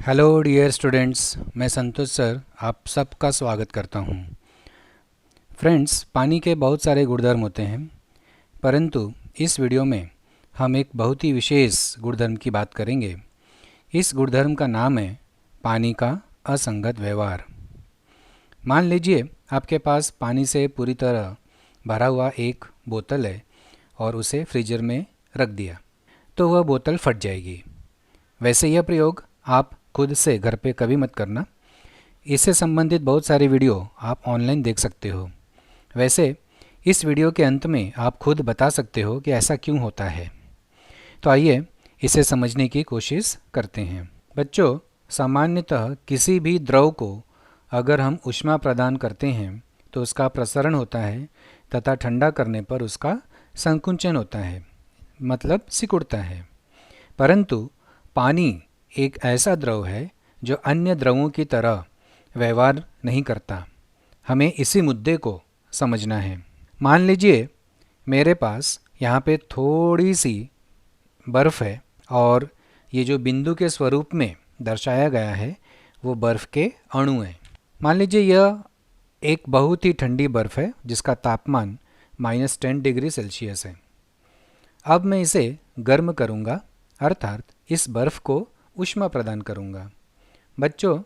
Hello dear students, मैं संतोष sir आप सबका स्वागत करता हूं। फ्रेंड्स, पानी के बहुत सारे गुणधर्म होते हैं, परंतु इस वीडियो में हम एक बहुत ही विशेष गुणधर्म की बात करेंगे। इस गुणधर्म का नाम है पानी का असंगत व्यवहार। मान लीजिए आपके पास पानी से पूरी तरह भरा हुआ एक बोतल है और उसे फ्रीजर में रख दिया, तो वह बोतल फट जाएगी। वैसे यह प्रयोग आप खुद से घर पे कभी मत करना। इससे संबंधित बहुत सारे वीडियो आप ऑनलाइन देख सकते हो। वैसे इस वीडियो के अंत में आप खुद बता सकते हो कि ऐसा क्यों होता है। तो आइए इसे समझने की कोशिश करते हैं। बच्चों, सामान्यतः किसी भी द्रव को अगर हम ऊष्मा प्रदान करते हैं तो उसका प्रसरण होता है तथा ठंडा करने पर उसका संकुचन होता है, मतलब सिकुड़ता है। परंतु पानी एक ऐसा द्रव है जो अन्य द्रवों की तरह व्यवहार नहीं करता। हमें इसी मुद्दे को समझना है। मान लीजिए मेरे पास यहाँ पे थोड़ी सी बर्फ़ है और ये जो बिंदु के स्वरूप में दर्शाया गया है वो बर्फ़ के अणु हैं। मान लीजिए यह एक बहुत ही ठंडी बर्फ़ है जिसका तापमान -10 डिग्री सेल्सियस है। अब मैं इसे गर्म करूँगा, अर्थात इस बर्फ़ को ऊष्मा प्रदान करूँगा। बच्चों,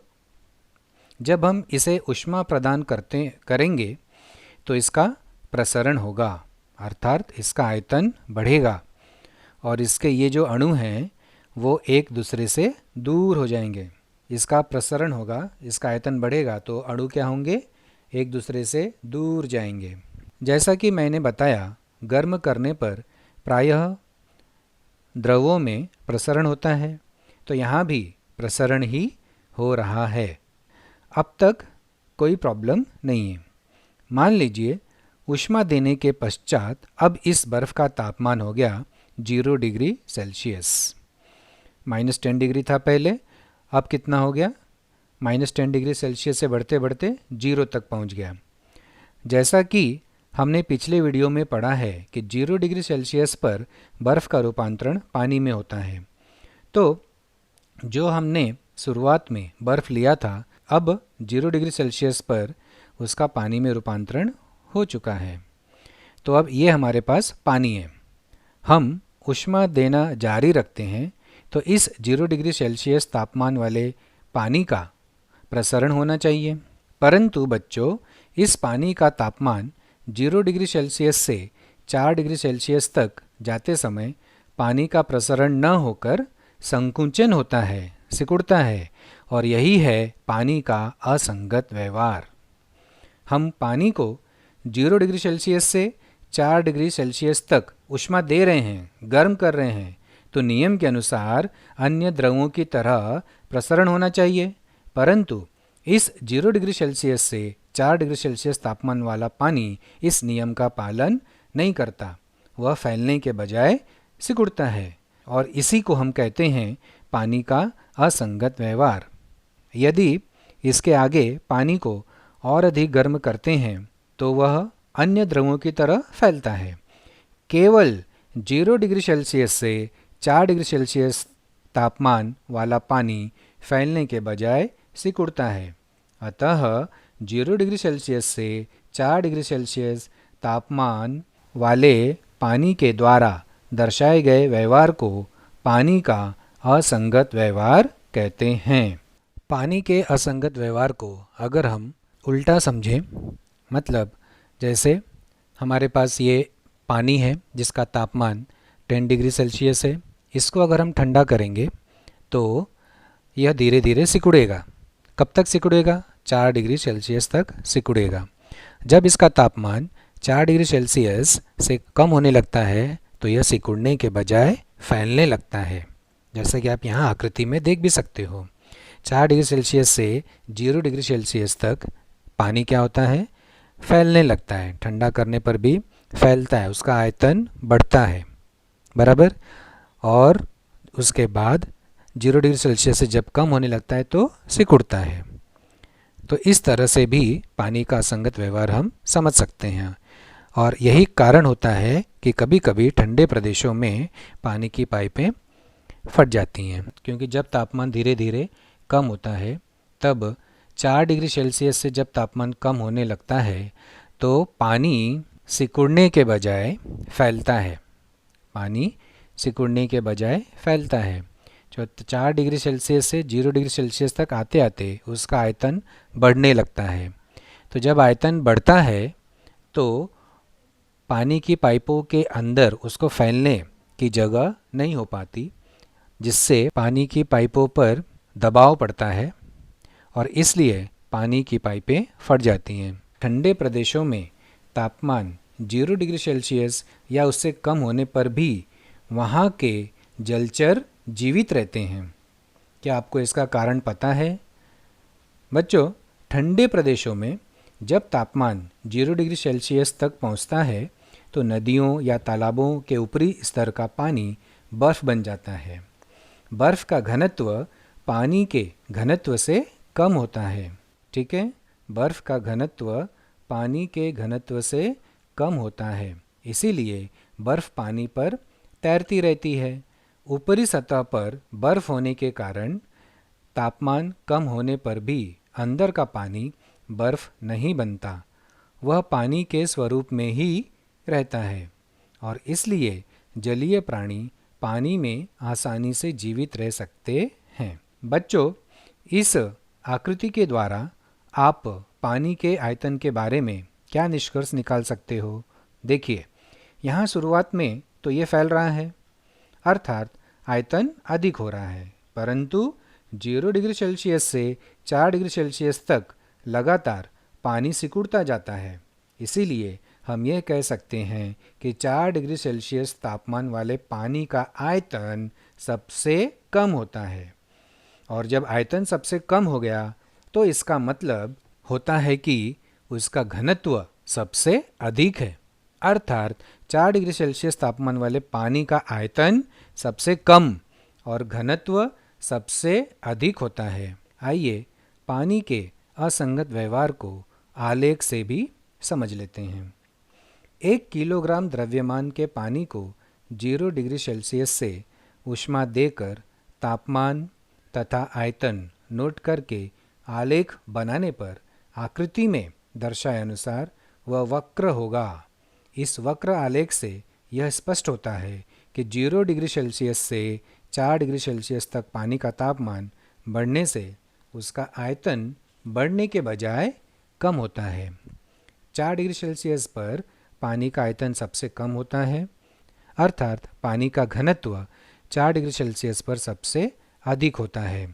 जब हम इसे ऊष्मा प्रदान करेंगे तो इसका प्रसरण होगा, अर्थात इसका आयतन बढ़ेगा और इसके ये जो अणु हैं वो एक दूसरे से दूर हो जाएंगे। इसका प्रसरण होगा, इसका आयतन बढ़ेगा तो अणु क्या होंगे, एक दूसरे से दूर जाएंगे। जैसा कि मैंने बताया, गर्म करने पर प्रायः द्रवों में प्रसरण होता है, तो यहाँ भी प्रसरण ही हो रहा है। अब तक कोई प्रॉब्लम नहीं है। मान लीजिए ऊष्मा देने के पश्चात अब इस बर्फ़ का तापमान हो गया 0 डिग्री सेल्सियस। -10 डिग्री था पहले, अब कितना हो गया, -10 डिग्री सेल्सियस से बढ़ते बढ़ते 0 तक पहुंच गया। जैसा कि हमने पिछले वीडियो में पढ़ा है कि 0 डिग्री सेल्सियस पर बर्फ़ का रूपांतरण पानी में होता है। तो जो हमने शुरुआत में बर्फ़ लिया था, अब 0 डिग्री सेल्सियस पर उसका पानी में रूपांतरण हो चुका है। तो अब ये हमारे पास पानी है। हम ऊष्मा देना जारी रखते हैं तो इस 0 डिग्री सेल्सियस तापमान वाले पानी का प्रसरण होना चाहिए। परंतु बच्चों, इस पानी का तापमान 0 डिग्री सेल्सियस से 4 डिग्री सेल्सियस तक जाते समय पानी का प्रसरण न होकर संकुचन होता है, सिकुड़ता है, और यही है पानी का असंगत व्यवहार। हम पानी को 0 डिग्री सेल्सियस से 4 डिग्री सेल्सियस तक ऊष्मा दे रहे हैं, गर्म कर रहे हैं, तो नियम के अनुसार अन्य द्रवों की तरह प्रसरण होना चाहिए। परंतु इस 0 डिग्री सेल्सियस से 4 डिग्री सेल्सियस तापमान वाला पानी इस नियम का पालन नहीं करता। वह फैलने के बजाय सिकुड़ता है और इसी को हम कहते हैं पानी का असंगत व्यवहार। यदि इसके आगे पानी को और अधिक गर्म करते हैं तो वह अन्य द्रवों की तरह फैलता है। केवल 0 डिग्री सेल्सियस से 4 डिग्री सेल्सियस तापमान वाला पानी फैलने के बजाय सिकुड़ता है। अतः 0 डिग्री सेल्सियस से 4 डिग्री सेल्सियस तापमान वाले पानी के द्वारा दर्शाए गए व्यवहार को पानी का असंगत व्यवहार कहते हैं। पानी के असंगत व्यवहार को अगर हम उल्टा समझें, मतलब जैसे हमारे पास ये पानी है जिसका तापमान 10 डिग्री सेल्सियस है, इसको अगर हम ठंडा करेंगे तो यह धीरे धीरे सिकुड़ेगा। कब तक सिकुड़ेगा? 4 डिग्री सेल्सियस तक सिकुड़ेगा। जब इसका तापमान 4 डिग्री सेल्सियस से कम होने लगता है तो यह सिकुड़ने के बजाय फैलने लगता है, जैसा कि आप यहाँ आकृति में देख भी सकते हो। 4 डिग्री सेल्सियस से 0 डिग्री सेल्सियस तक पानी क्या होता है, फैलने लगता है। ठंडा करने पर भी फैलता है, उसका आयतन बढ़ता है, बराबर। और उसके बाद 0 डिग्री सेल्सियस से जब कम होने लगता है तो सिकुड़ता है। तो इस तरह से भी पानी का असंगत व्यवहार हम समझ सकते हैं। और यही कारण होता है कि कभी कभी ठंडे प्रदेशों में पानी की पाइपें फट जाती हैं, क्योंकि जब तापमान धीरे धीरे कम होता है, तब 4 डिग्री सेल्सियस से जब तापमान कम होने लगता है तो पानी सिकुड़ने के बजाय फैलता है। पानी सिकुड़ने के बजाय फैलता है। जो 4 डिग्री सेल्सियस से 0 डिग्री सेल्सियस तक आते आते उसका आयतन बढ़ने लगता है। तो जब आयतन बढ़ता है तो पानी की पाइपों के अंदर उसको फैलने की जगह नहीं हो पाती, जिससे पानी की पाइपों पर दबाव पड़ता है और इसलिए पानी की पाइपें फट जाती हैं। ठंडे प्रदेशों में तापमान 0 डिग्री सेल्सियस या उससे कम होने पर भी वहाँ के जलचर जीवित रहते हैं। क्या आपको इसका कारण पता है? बच्चों, ठंडे प्रदेशों में जब तापमान 0 डिग्री सेल्सियस तक पहुँचता है तो नदियों या तालाबों के ऊपरी स्तर का पानी बर्फ़ बन जाता है। बर्फ़ का घनत्व पानी के घनत्व से कम होता है। ठीक है, बर्फ़ का घनत्व पानी के घनत्व से कम होता है, इसीलिए बर्फ़ पानी पर तैरती रहती है। ऊपरी सतह पर बर्फ़ होने के कारण तापमान कम होने पर भी अंदर का पानी बर्फ़ नहीं बनता, वह पानी के स्वरूप में ही रहता है और इसलिए जलीय प्राणी पानी में आसानी से जीवित रह सकते हैं। बच्चों, इस आकृति के द्वारा आप पानी के आयतन के बारे में क्या निष्कर्ष निकाल सकते हो? देखिए, यहाँ शुरुआत में तो ये फैल रहा है, अर्थात आयतन अधिक हो रहा है, परंतु 0 डिग्री सेल्सियस से 4 डिग्री सेल्सियस तक लगातार पानी सिकुड़ता जाता है। इसीलिए हम यह कह सकते हैं कि 4 डिग्री सेल्सियस तापमान वाले पानी का आयतन सबसे कम होता है। और जब आयतन सबसे कम हो गया तो इसका मतलब होता है कि उसका घनत्व सबसे अधिक है, अर्थात 4 डिग्री सेल्सियस तापमान वाले पानी का आयतन सबसे कम और घनत्व सबसे अधिक होता है। आइए पानी के असंगत व्यवहार को आलेख से भी समझ लेते हैं। 1 किलोग्राम द्रव्यमान के पानी को 0 डिग्री सेल्सियस से ऊष्मा देकर तापमान तथा आयतन नोट करके आलेख बनाने पर आकृति में दर्शाए अनुसार वह वक्र होगा। इस वक्र आलेख से यह स्पष्ट होता है कि 0 डिग्री सेल्सियस से 4 डिग्री सेल्सियस तक पानी का तापमान बढ़ने से उसका आयतन बढ़ने के बजाय कम होता है। 4 डिग्री सेल्सियस पर पानी का आयतन सबसे कम होता है, अर्थात पानी का घनत्व 4 डिग्री सेल्सियस पर सबसे अधिक होता है।